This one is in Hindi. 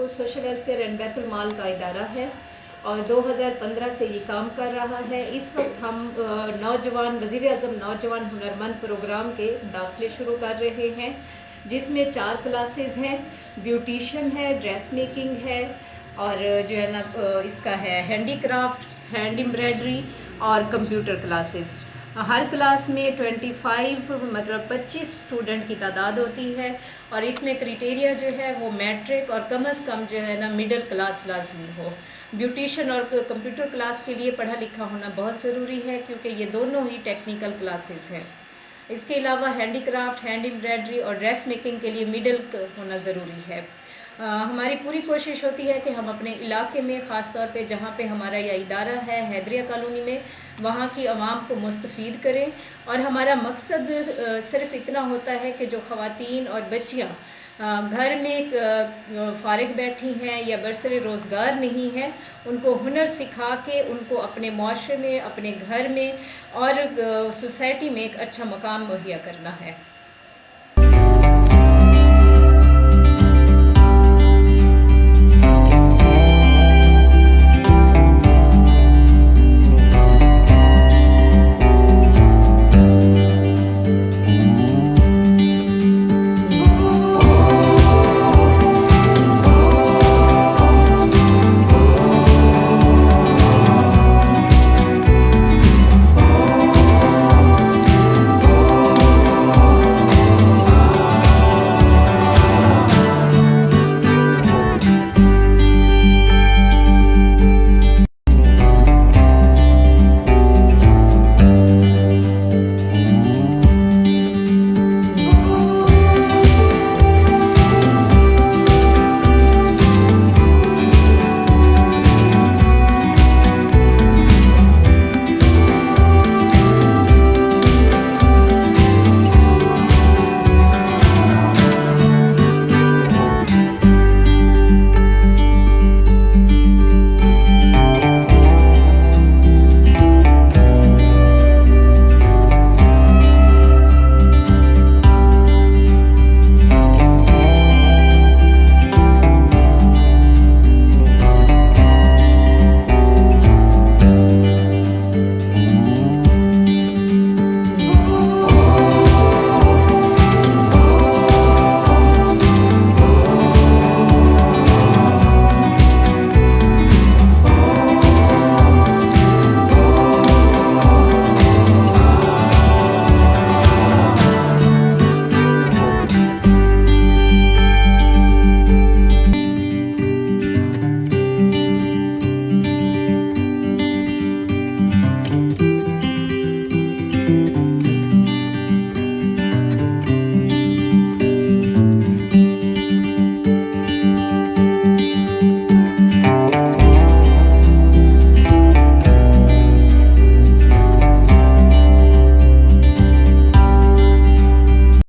सोशल वेलफेयर एंड बैतुल माल का इदारा है और 2015 से ये काम कर रहा है। इस वक्त हम नौजवान वज़ीर-ए-आज़म नौजवान हुनरमंद प्रोग्राम के दाखिले शुरू कर रहे हैं, जिसमें 4 क्लासेस हैं। ब्यूटिशन है, ड्रेस मेकिंग है और जो है ना इसका है हैंडीक्राफ्ट, हैंड एम्ब्रॉयडरी और कंप्यूटर क्लासेस। हर क्लास में 25 मतलब 25 स्टूडेंट की तादाद होती है और इसमें क्राइटेरिया जो है वो मैट्रिक और कम से कम जो है ना मिडिल क्लास लाजमी हो। ब्यूटिशन और कंप्यूटर क्लास के लिए पढ़ा लिखा होना बहुत ज़रूरी है, क्योंकि ये दोनों ही टेक्निकल क्लासेस हैं। इसके अलावा हैंडीक्राफ्ट, हैंड एम्ब्रॉयडरी और ड्रेस मेकिंग के लिए मिडिल होना ज़रूरी है। हमारी पूरी कोशिश होती है कि हम अपने इलाके में, ख़ास तौर पे जहाँ पे हमारा यह इदारा है हैदरिया कॉलोनी में, वहाँ की आवाम को मुस्तफ़ीद करें। और हमारा मकसद सिर्फ़ इतना होता है कि जो ख़वातीन और बच्चियाँ घर में फ़ारिग बैठी हैं या बरसरे रोज़गार नहीं है, उनको हुनर सिखा के उनको अपने मुआशरे में, अपने घर में और सोसाइटी में एक अच्छा मकाम मुहैया करना है।